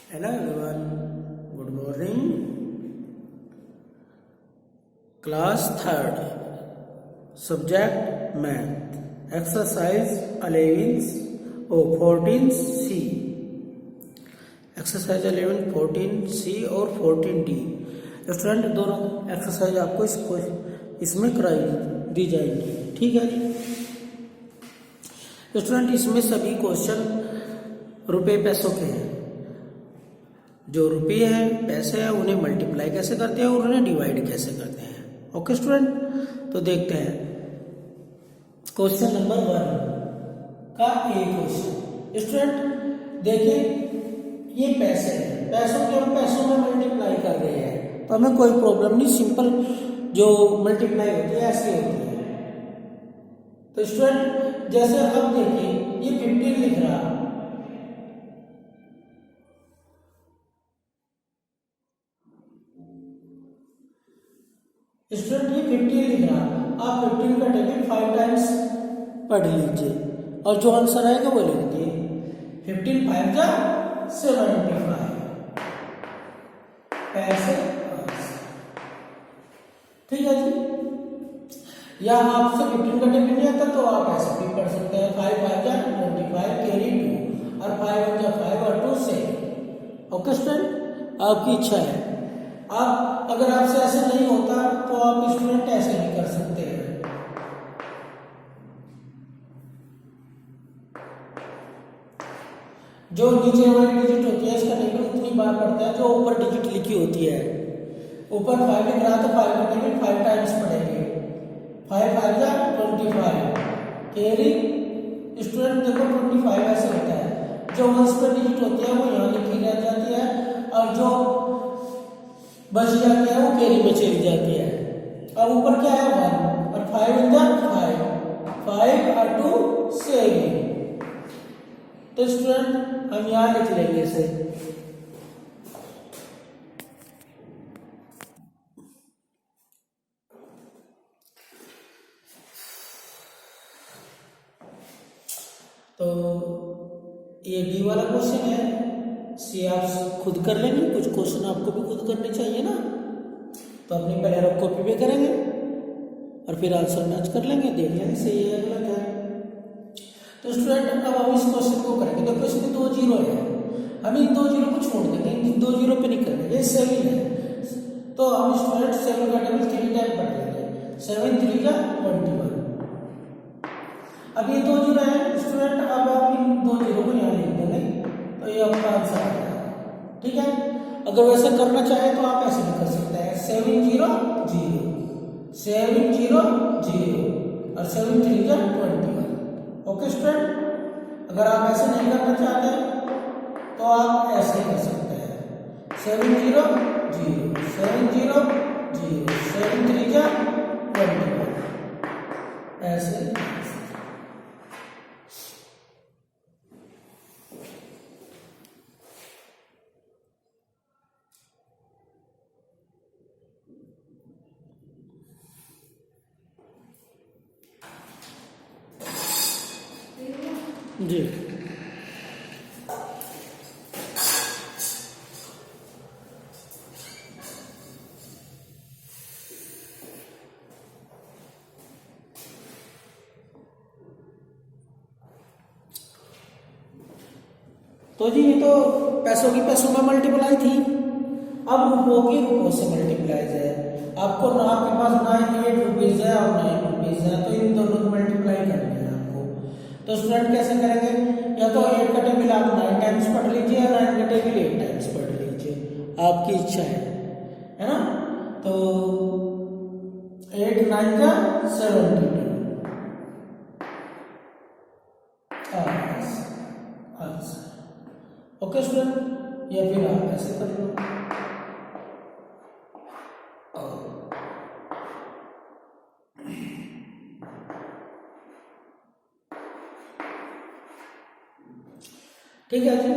Hello everyone, good morning. Class 3rd, subject math, exercise 11 or 14C. Exercise 11, 14C और 14D student दोनों exercise आपको इसमें कराई दी जाएंगी। ठीक है जी स्टूडेंट, इसमें सभी क्वेश्चन रुपए पैसों के हैं। जो रुपये हैं पैसे हैं उन्हें मल्टीप्लाई कैसे करते हैं और उन्हें डिवाइड कैसे करते हैं। ओके स्टूडेंट, तो देखते हैं क्वेश्चन नंबर 1 का ए क्वेश्चन। स्टूडेंट देखिए, ये पैसे हैं, पैसों के हम पैसों में मल्टीप्लाई कर रहे हैं तो हमें कोई प्रॉब्लम नहीं, सिंपल जो मल्टीप्लाई होती है ऐसी होती है। तो स्टूडेंट जैसे अब देखिए ये 15 लिख रहा है, स्टूडेंट ये 15 लिख रहा, आप 15 का टेबल 5 टाइम्स पढ़ लीजिए और जो आंसर आएगा वो लिख दिए। 15 5 जा 75 पैसे। ठीक है जी, या आपसे 15 का टेबल नहीं आता तो आप ऐसे भी पढ़ सकते हैं, 5 5 जा 25 कैरी 2 और 5 1 जा 5 और 2 से। ओके स्टूडेंट, आपकी इच्छा है। आप अगर आपसे ऐसे नहीं होता तो आप स्टूडेंट ऐसे भी कर सकते हैं। जो नीचे वाली डिजिट होती है इसका टेबल उतनी बार पढ़ता है जो ऊपर डिजिट लिखी होती है। ऊपर 5 लिख रहा तो 5 का टेबल 5 टाइम्स पढ़ेंगे। 5 5 जा 25 कैरी। स्टूडेंट देखो 25 ऐसे होता है, जो वंश पर डिजिट होती है वो यहाँ लिखी रह जाती है और जो बच जाती है वो कैरी में चली जाती है। अब ऊपर क्या है 1 और 5 इन द 5 और 2 7। तो स्टूडेंट हम यहाँ लिख लेंगे इसे। तो ये डी वाला क्वेश्चन है, सी आप खुद कर लेंगे, कुछ क्वेश्चन आपको भी खुद करने चाहिए ना, तो अपनी पहले रफ कॉपी पे करेंगे और फिर आंसर मैच कर लेंगे, देख लेंगे सही है गलत है। तो स्टूडेंट अब हम इस क्वेश्चन को करेंगे। देखो इसमें 2 जीरो है, हम इन 2 जीरो को छोड़ देंगे, इन 2 जीरो पे नहीं करेंगे। ये 7 है तो हम स्टूडेंट 7 का टेबल 3 टाइम पढ़ लेंगे। 7 3 जा 21। अब ये 2 जीरो है स्टूडेंट, अब आप इन 2 जीरो को यहाँ लिख देंगे तो ये आपका आंसर आ जाएगा। ठीक है, अगर वैसे करना चाहे तो आप ऐसे भी कर सकते हैं, 7 0 0 7 0 0 और 7 3 जा 21। ओके स्टूडेंट, अगर आप ऐसे नहीं करना चाहते तो आप ऐसे कर सकते हैं, 7 0 0 7 0 0 7 3 जा 21 ऐसे। जी तो जी ये तो पैसों की पैसों में मल्टीप्लाई थी, अब रुपयों की रुपयों से मल्टीप्लाई है। आपको ना आपके पास 98 रुपीज है और 9 रुपीज है तो इन दोनों को मल्टीप्लाई करना है आपको। तो स्टूडेंट कैसे करेंगे, या तो 8 का टेबल आप 9 टाइम्स पढ़ लीजिए या 9 का टेबल 8 टाइम्स पढ़ लीजिए, आपकी इच्छा है ना। तो 8 9 का 72 आंसर। ओके स्टूडेंट, या फिर आप ऐसे कर लो। ठीक है जी,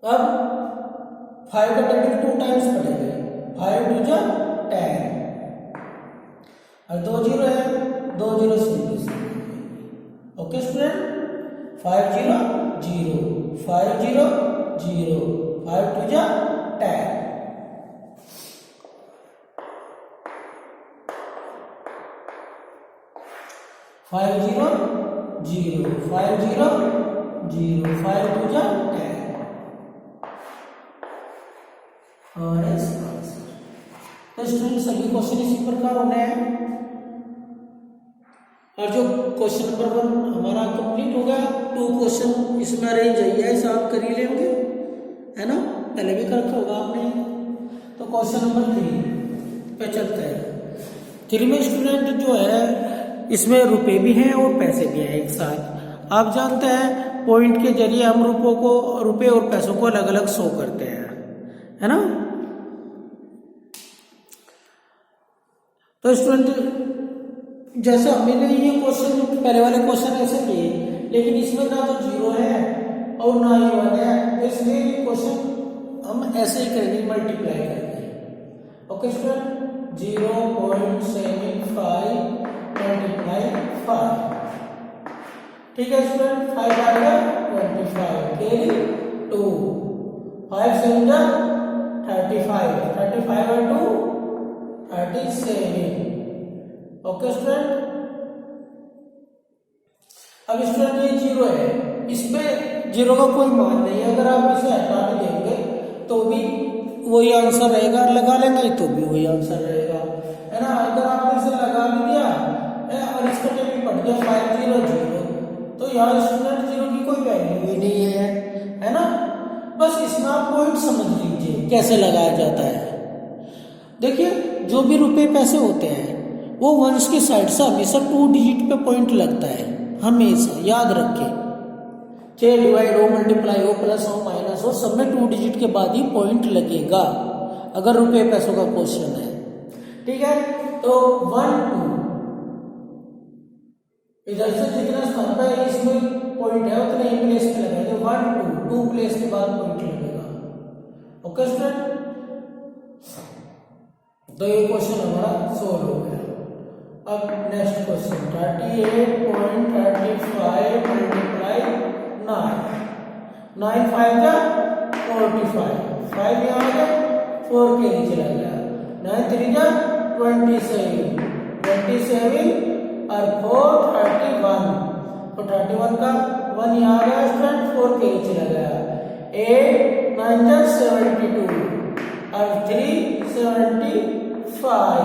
अब 5 का टेबल 2 टाइम्स पढ़ेंगे, 5 2 जा 10 और 2 जीरो है 2 जीरो से। ओके स्टूडेंट, 5 0 0 5 0 0, 5 2 जा 10, 5 0 0, 5 0 0, 5 2 जा 10 और इसका आंसर। तो स्टूडेंट सभी क्वेश्चन इसी प्रकार होने हैं और जो क्वेश्चन नंबर 1 हमारा कंप्लीट हो गया। 2 क्वेश्चन इसमें अरेंज है, इसे आप कर ही लेंगे, है ना, पहले भी कर रखा होगा आपने। तो क्वेश्चन नंबर 3 पे चलते हैं। 3 में स्टूडेंट जो है इसमें रुपए भी हैं और पैसे भी हैं एक साथ। आप जानते हैं पॉइंट के जरिए हम रुपए और पैसों को अलग अलग शो करते हैं, है ना। तो स्टूडेंट जैसे हमने ये क्वेश्चन पहले वाले क्वेश्चन ऐसे किए, लेकिन इसमें ना तो 0 है और ना ही 1 है, तो इसलिए ये क्वेश्चन हम ऐसे ही करेंगे, मल्टीप्लाई करेंगे। ओके स्टूडेंट, 0.75 मल्टीप्लाई 5, ठीक है स्टूडेंट। 5 आएगा 25, कैरी 2, 5 7 जा 35, 35 और 2 37। ओके स्टूडेंट, अब स्टूडेंट ये 0 है, इसमें 0 का कोई मान नहीं है। अगर आप इसे हटा के देंगे तो भी वही आंसर रहेगा, लगा लेंगे तो भी वही आंसर रहेगा, है ना। अगर आपने इसे लगा भी दिया और इसका टेबल पड़ गया 5 0 0, तो यहाँ स्टूडेंट 0 की कोई वैल्यू ही नहीं है ना। बस इसमें आप पॉइंट समझ लीजिए कैसे लगाया जाता है। देखिए जो भी रुपए पैसे होते हैं वो वंश की साइड से हमेशा 2 डिजिट पे पॉइंट लगता है, हमेशा याद रखें। चाहे डिवाइड हो, मल्टीप्लाई हो, प्लस हो, माइनस हो, सब में 2 डिजिट के बाद ही पॉइंट लगेगा अगर रुपए पैसों का क्वेश्चन है, ठीक है। तो 1 2 इधर से जितना स्थान पर इसमें पॉइंट है उतने ही प्लेस पे लगाएंगे। 1 2 प्लेस के बाद पॉइंट लगेगा। ओके स्टूडेंट, तो ये क्वेश्चन हमारा सोल्व हो गया। अब नेक्स्ट क्वेश्चन 38.35 मल्टीप्लाई 9, 9 5 जा 45, 5 यहाँ आ गया 4 के नीचे लग गया, 9 3 जा 27, 27 और 4 31, तो 31 का 1 यहाँ आ गया स्टूडेंट, 4 के नीचे लग गया, 8 9 जा 72 और 3 75।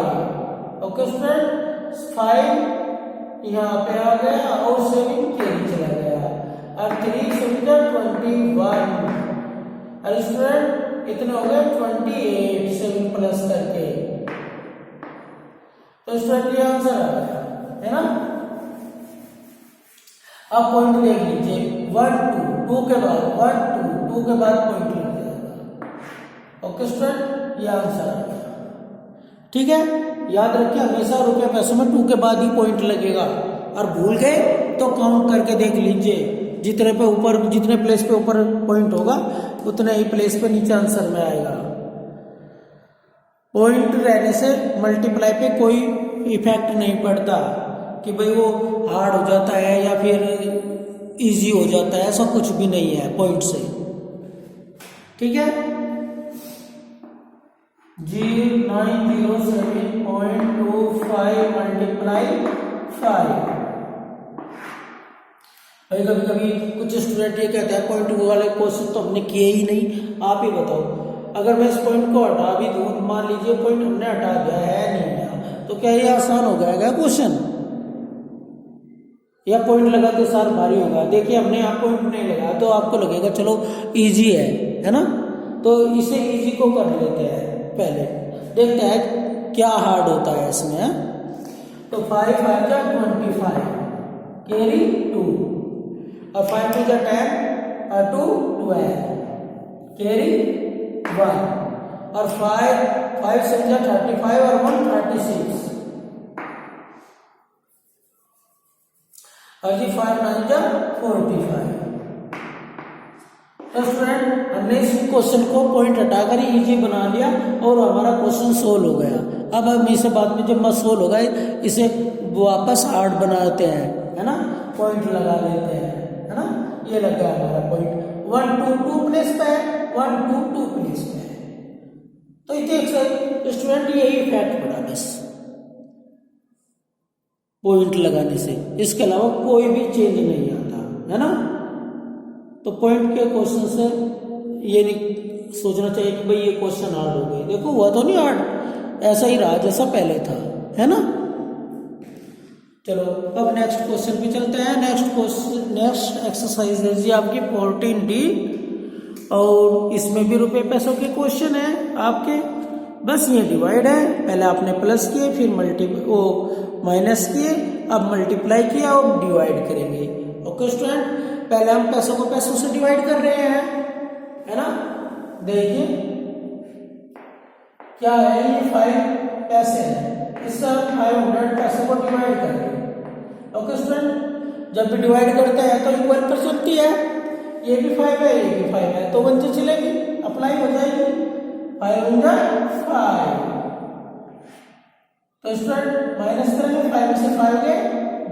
ओके स्टूडेंट, 5 यहाँ पे आ गया और 7 के नीचे चला गया और 3 7 21 और स्टूडेंट इतने हो गए 28 7 प्लस करके। तो स्टूडेंट ये आंसर आ गया, है ना। आप पॉइंट देख लीजिए, 1 2 के बाद 1 2 के बाद पॉइंट लग जाएगा। ओके स्टूडेंट, ये आंसर आ गया, ठीक है। याद रखिए हमेशा रुपए पैसों में 2 के बाद ही पॉइंट लगेगा, और भूल गए तो काउंट करके देख लीजिए, जितने पे ऊपर जितने प्लेस पे ऊपर पॉइंट होगा उतने ही प्लेस पे नीचे आंसर में आएगा। पॉइंट रहने से मल्टीप्लाई पे कोई इफेक्ट नहीं पड़ता कि भाई वो हार्ड हो जाता है या फिर इजी हो जाता है, ऐसा कुछ भी नहीं है पॉइंट से, ठीक है। 907.25 मल्टीप्लाई 5। कभी कभी कुछ स्टूडेंट ये कहते हैं पॉइंट वाले क्वेश्चन तो हमने किए ही नहीं, आप ही बताओ। अगर मैं इस पॉइंट को हटा भी दूं, मान लीजिए पॉइंट हमने हटा दिया है नहीं है, तो क्या ये आसान हो जाएगा क्वेश्चन, या पॉइंट लगा के सार भारी होगा? देखिए हमने यहाँ पॉइंट नहीं लगाया तो आपको लगेगा चलो इजी है ना। तो इसे इजी को कर लेते हैं, पहले देखते हैं क्या हार्ड होता है इसमें। तो 5 5 जा 25 कैरी 2 और 5 2 जा 10 और 2 12 कैरी 1 और 5 7 जा 35 और 1 36 और जी 5 9 जा 45। तो स्टूडेंट हमने इस क्वेश्चन को पॉइंट हटाकर ही इजी बना लिया और हमारा क्वेश्चन सोल्व हो गया। अब हम इसे बाद में जब सोल्व होगा इसे वापस हार्ड बनाते हैं, है ना, पॉइंट लगा लेते हैं, है ना। ये लग गया हमारा पॉइंट, 1 2 2 प्लेस पे है, 1 2 2 प्लेस पे है। तो इतने स्टूडेंट यही इफेक्ट पड़ा बस पॉइंट लगाने से, इसके अलावा कोई भी चेंज नहीं आता है ना। तो पॉइंट के क्वेश्चन से ये नहीं सोचना चाहिए कि भाई ये क्वेश्चन हार्ड हो गए, देखो हुआ तो नहीं हार्ड, ऐसा ही रहा जैसा पहले था, है ना। चलो अब नेक्स्ट क्वेश्चन पे चलते हैं। नेक्स्ट एक्सरसाइज है जी आपकी 14D और इसमें भी रुपए पैसों के क्वेश्चन है आपके। बस ये डिवाइड है, पहले आपने प्लस किए फिर माइनस किए, अब मल्टीप्लाई किया और डिवाइड करेंगे। ओके स्टूडेंट, पहले हम पैसों को पैसों से डिवाइड कर रहे हैं, है ना। देखिए क्या है, ये 5 पैसे हैं, इससे 500 पैसे को डिवाइड करेंगे। ओके स्टूडेंट, जब भी डिवाइड करते हैं तो इक्वल पर चलती है, ये भी 5 है ये भी 5 है, तो 1 से चलेगी, अप्लाई हो जाएगी, 5 5। तो स्टूडेंट माइनस करेंगे, 5 में से 5 गए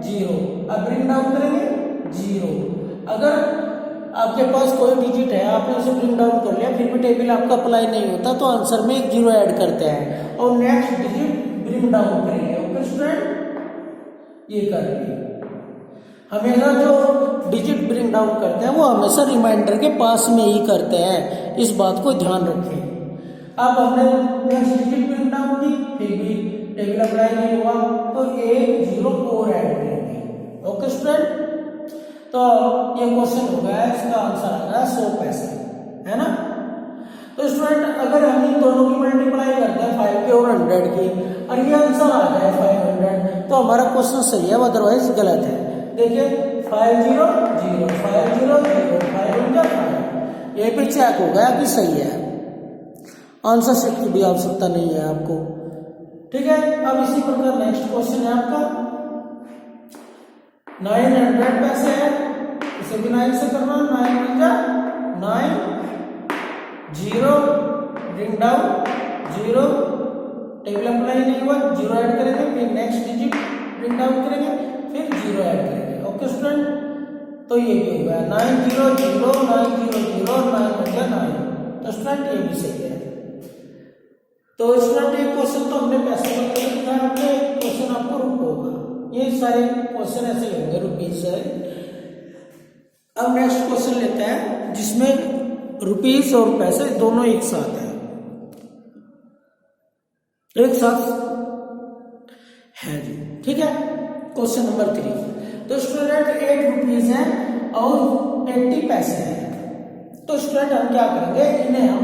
0, अब ब्रिंग डाउन करेंगे 0। अगर आपके पास कोई डिजिट है, आपने उसे ब्रिंग डाउन कर लिया, फिर भी टेबल आपका अप्लाई नहीं होता, तो आंसर में एक 0 ऐड करते हैं और नेक्स्ट डिजिट ब्रिंग डाउन करेंगे। ओके स्टूडेंट, ये करेंगे। हमेशा जो डिजिट ब्रिंग डाउन करते हैं वो हमेशा रिमाइंडर के पास में ही करते हैं, इस बात को ध्यान रखें। अब हमने नेक्स्ट डिजिट ब्रिंग डाउन की, फिर भी टेबल अप्लाई नहीं हुआ, तो 1 0 और ऐड करेंगे। ओके स्टूडेंट, तो ये क्वेश्चन हो गया, इसका आंसर आ गया 100 पैसे, है ना। तो स्टूडेंट अगर हम इन दोनों की मल्टीप्लाई करते हैं 5 की और 100 की, और ये आंसर आ जाए 500, तो हमारा क्वेश्चन सही है, अदरवाइज गलत है। देखिए 5 0 0 5 0 0 5 5, ये भी चेक हो गया कि सही है, आंसर से की भी आवश्यकता नहीं है आपको। ठीक है, अब इसी प्रकार नेक्स्ट क्वेश्चन है आपका 900 पैसे है, इसे भी 9 से करना, 9 0 ब्रिंग डाउन 0, टेबल अप्लाई नहीं हुआ, 0 ऐड करेंगे, फिर नेक्स्ट डिजिट ब्रिंग डाउन करेंगे, फिर 0 ऐड करेंगे। ओके स्टूडेंट, तो ये भी हो गया 9 0 0 9 0 0 9 9। तो स्टूडेंट ये भी सही है। तो स्टूडेंट एक क्वेश्चन तो हमने पैसे का किया, एक क्वेश्चन आपको रुपये होगा, ये सारे क्वेश्चन ऐसे ही होंगे रुपीज से। अब नेक्स्ट क्वेश्चन लेते हैं जिसमें रुपीज और पैसे दोनों एक साथ है, एक साथ है जी। ठीक है, क्वेश्चन नंबर 3। तो स्टूडेंट 8 रुपीज है और 80 पैसे हैं। तो स्टूडेंट हम क्या करेंगे, इन्हें हम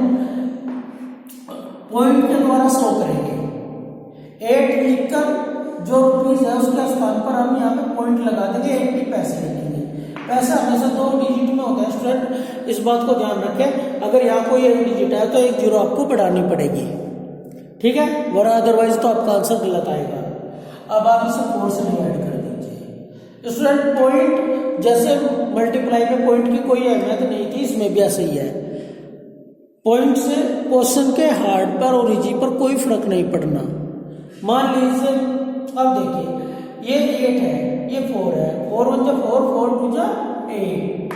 पॉइंट के द्वारा शो करेंगे। 8 लिखकर जो रुपीज है उसके स्थान पर हम यहाँ पे पॉइंट लगा देंगे, 80 पैसे लिखेंगे। पैसा हमेशा 2 डिजिट में होता है स्टूडेंट, इस बात को ध्यान रखें। अगर यहाँ कोई 1 डिजिट है तो 1 0 आपको बढ़ानी पड़ेगी, ठीक है, वरना अदरवाइज तो आपका आंसर गलत आएगा। अब आप इसे 4 से डिवाइड कर दीजिए। स्टूडेंट पॉइंट जैसे मल्टीप्लाई में पॉइंट की कोई अहमियत नहीं थी, इसमें भी ऐसा ही है। पॉइंट से क्वेश्चन के हार्ड पर और इजी पर कोई फर्क नहीं पड़ना। मान लीजिए अब देखिए ये 8 है, ये 4 है, 4 1 4 4 2 8,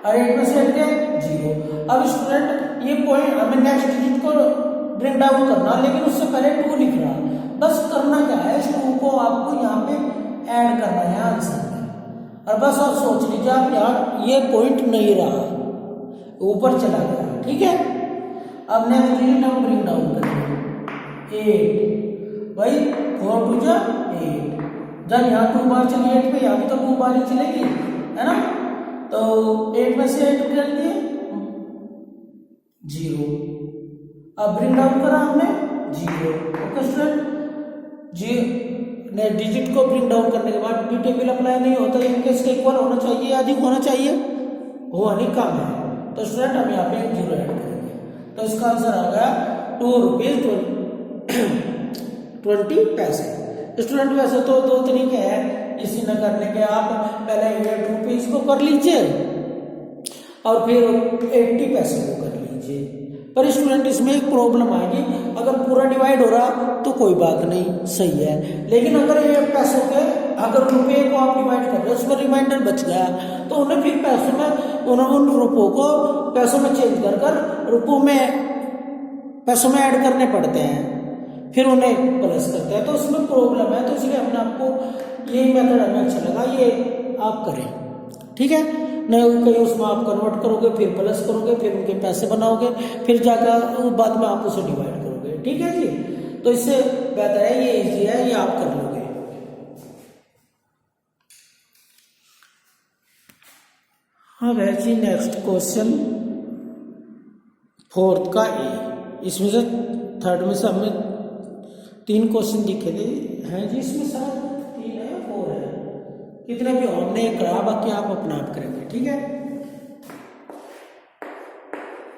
और 8 में से हट गए 0। अब स्टूडेंट ये पॉइंट हमें नेक्स्ट डिजिट को ब्रिंग डाउन करना, लेकिन उससे पहले 2 लिख रहा। बस करना क्या है, इस 2 को आपको यहाँ पे ऐड करना है आंसर में, और बस आप सोच लीजिए आप यहाँ ये पॉइंट नहीं रहा, ऊपर चला गया। ठीक है, अब नेक्स्ट डिजिट हम ब्रिंग डाउन करेंगे 8, भाई 4 2 8। जब यहाँ 2 बार चली 8 पे, यहाँ भी तो 2 बार ही चलेगी, है ना। तो 8 में से 8 कर दिए 0, अब ब्रिंग डाउन करा हमने 0। ओके स्टूडेंट, डिजिट को ब्रिंग डाउन करने के बाद भी टेबल अप्लाई नहीं होता, इनके इसके इक्वल होना चाहिए, अधिक होना चाहिए, वो अधिक कम है। तो स्टूडेंट हम यहाँ पे 0 ऐड करेंगे, तो इसका आंसर आ गया 2 रुपीज 20 पैसे। स्टूडेंट वैसे तो 2 तरीके हैं इसी न करने के, आप पहले 8 रुपीज को कर लीजिए और फिर 80 पैसे को कर लीजिए। पर स्टूडेंट इसमें एक प्रॉब्लम आएगी, अगर पूरा डिवाइड हो रहा तो कोई बात नहीं, सही है, लेकिन अगर ये पैसों के अगर रुपये को आप डिवाइड कर रहे हो उसमें रिमाइंडर बच गया तो उन्हें फिर पैसों में उन्होंने उन रुपयों को पैसों में चेंज कर कर रुपयों में पैसों में ऐड करने पड़ते हैं, फिर उन्हें प्लस करते हैं, तो उसमें प्रॉब्लम है। तो इसलिए हमने आपको यही मेथड हमें अच्छा लगा, ये आप करें, ठीक है। नहीं कहीं उसमें आप कन्वर्ट करोगे, फिर प्लस करोगे, फिर उनके पैसे बनाओगे, फिर जाकर बाद में आप उसे डिवाइड करोगे, ठीक है जी। तो इससे बेहतर है, ये इजी है, ये आप कर लोगे। हाँ है जी, नेक्स्ट क्वेश्चन 4th का ए। इसमें से 3rd में से हमने 3 क्वेश्चन दिखे थे हैं जी, इसमें शायद 3 है या 4 है, कितने भी हमने करा, बाकी आप अपना आप करेंगे, ठीक है।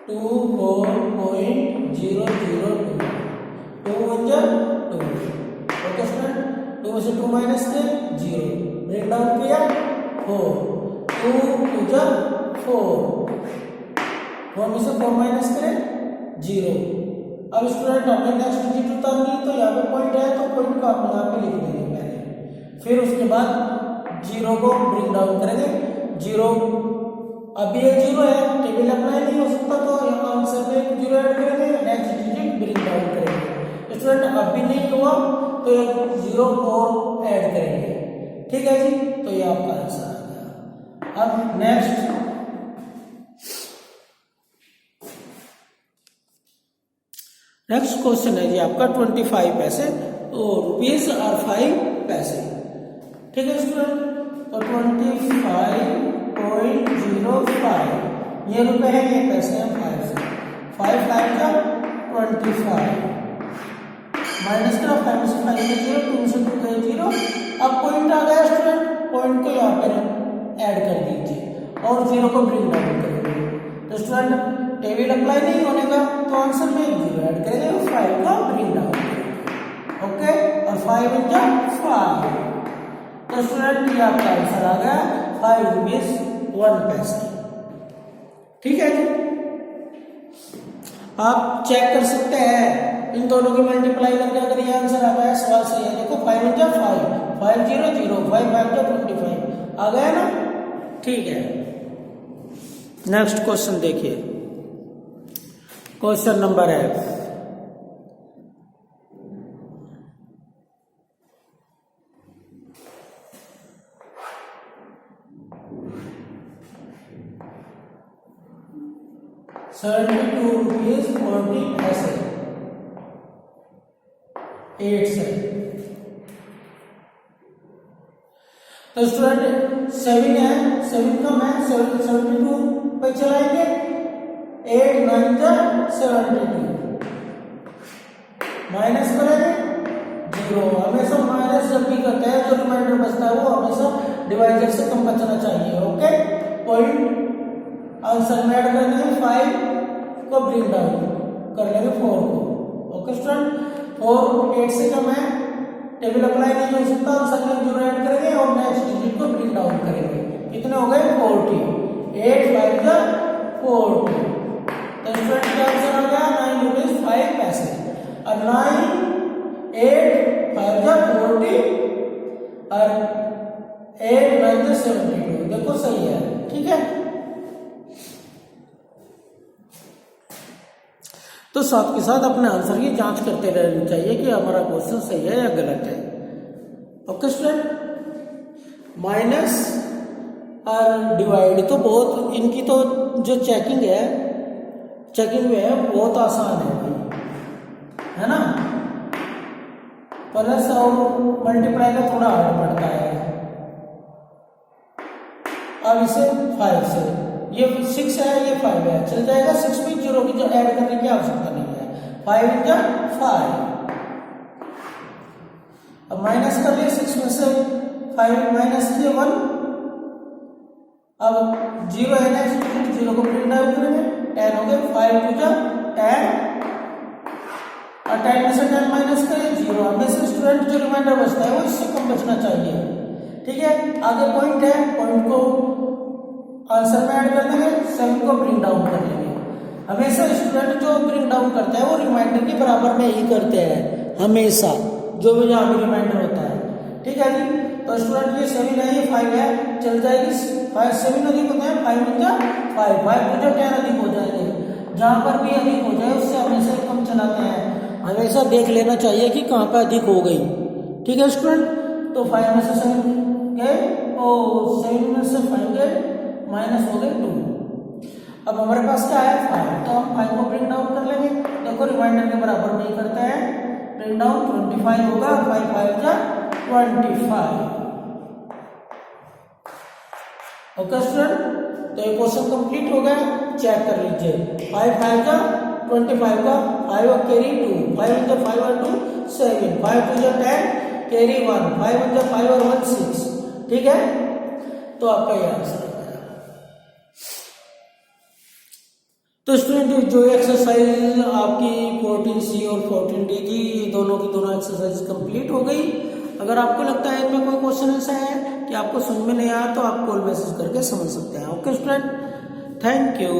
24.002 2 1 जा 2, ओके स्टूडेंट। 2 में से 2 माइनस के 0, ब्रेक डाउन किया 4, 2 2 जा 4, 4 में से 4 माइनस करें 0। अब स्टूडेंट हमें नेक्स्ट डिजिट उतारनी, तो यहाँ पे पॉइंट है तो पॉइंट को आप यहाँ पे लिख देंगे पहले, फिर उसके बाद 0 को ब्रिंग डाउन करेंगे। 0 अभी ये 0 है, टेबल अप्लाई नहीं हो सकता, तो यहाँ आंसर में 0 ऐड करेंगे, नेक्स्ट डिजिट ब्रिंग डाउन करेंगे। स्टूडेंट अभी नहीं हुआ तो 0 और ऐड करेंगे, ठीक है जी। तो ये आपका आंसर आ गया। अब नेक्स्ट क्वेश्चन है जी आपका 25 पैसे और रुपीज और 5 पैसे, ठीक है स्टूडेंट। तो 25.05 ये रुपए है, ये पैसे हैं 5 का 25 माइनस करो, 5 में से 5 में 0, 2 में से 2 गए 0। अब पॉइंट आ गया स्टूडेंट, पॉइंट को यहाँ पर ऐड कर दीजिए और 0 को ब्रिंग डाउन करेंगे। तो स्टूडेंट टेबल अप्लाई नहीं होने का, तो आंसर में 0 ऐड करेंगे और 5 को ब्रिंग डाउन करेंगे, ओके। और 5 × 5, तो स्टूडेंट ये आपका आंसर आ गया 5 रुपीज 1 पैसे, ठीक है जी। आप चेक कर सकते हैं इन दोनों की मल्टीप्लाई करके, अगर ये आंसर आ गया सवाल सही है। देखो 5 × 5 5 0 0 5 5 25 आ गया ना, ठीक है। नेक्स्ट क्वेश्चन देखिए, क्वेश्चन नंबर है 72 रुपीज 40 पैसे 8 से। तो स्टूडेंट 7 है, 7 कम है, 72 पे चलाएंगे, 8 9 जा 72 माइनस करेंगे 0। हमेशा माइनस जब भी करते हैं जो रिमाइंडर बचता है वो हमेशा डिवाइजर से कम बचना चाहिए, ओके। पॉइंट आंसर में ऐड करने में 5 को ब्रिंग डाउन कर लेंगे 4 को, ओके स्टूडेंट। 4 8 से कम है, टेबल अप्लाई नहीं हो सकता, आंसर में 0 ऐड करेंगे और नेक्स्ट डिजिट को ब्रिंग डाउन करेंगे। कितने हो गए 40, 8 5 जा 40। तो स्टूडेंट का आंसर आ गया 9 रुपीज 5 पैसे। और 9 8 5 जा 40 और 8 9 जा 72, देखो सही है, ठीक है। तो साथ के साथ अपने आंसर की जांच करते रहना चाहिए कि हमारा क्वेश्चन सही है या गलत है, ओके स्टूडेंट। माइनस और डिवाइड तो बहुत, इनकी तो जो चेकिंग में है बहुत आसान है ना। प्लस और मल्टीप्लाई का थोड़ा हार्ड पड़ता है। अब इसे 5 से, ये 6 है ये 5 है, चल जाएगा। 6 में 0 की जो ऐड करने की आवश्यकता नहीं है। 5 × 5, अब माइनस कर लिए 6 में से 5 माइनस किए 1, अब 0 है नेक्स्ट 0 को प्रिंट डाउन करेंगे, 10 हो गए। 5 2 जा 10 और 10 में से 10 माइनस करें 0। हमें से स्टूडेंट जो रिमाइंडर बचता है वो इससे कम बचना चाहिए, ठीक है। आगे पॉइंट है, पॉइंट को आंसर में ऐड कर देंगे, 7 को ब्रिंग डाउन कर लेंगे। हमेशा स्टूडेंट जो ब्रिंग डाउन करते हैं वो रिमाइंडर के बराबर में ही करते हैं हमेशा, जो भी जहाँ भी रिमाइंडर होता है, ठीक है जी। तो स्टूडेंट ये 7 है, ये 5 है, चल जाएगी 5 7 अधिक होता है 5 × 5 5 × 10 अधिक हो जाएंगे। जहां पर भी अधिक हो जाए उससे हमेशा कम चलाते हैं, हमेशा देख लेना चाहिए कि कहाँ पे अधिक हो गई। ठीक है स्टूडेंट, तो 5 में से 7 गए और 7 में से 5 गए, माइनस हो गए 2। अब हमारे पास क्या है 5, तो हम 5 को ब्रेक डाउन कर लेंगे। देखो रिमाइंडर के बराबर नहीं करते हैं, ब्रेक डाउन 25 होगा, 5 5 जा 25। ओके स्टूडेंट, तो ये क्वेश्चन कंप्लीट हो गया, चेक कर लीजिए। 5 5 जा 25 का 5 और कैरी 2, 5 × 5 और 2 7, 5 2 जा 10 कैरी 1, 5 × 5 और 1 6। ठीक है, तो आपका ये आंसर है। तो स्टूडेंट जो एक्सरसाइज आपकी 14C और 14D की दोनों एक्सरसाइज कंप्लीट हो गई। अगर आपको लगता है इसमें कोई क्वेश्चन ऐसा है कि आपको समझ में नहीं आया तो आप कॉल मैसेज करके समझ सकते हैं। Okay student, thank you.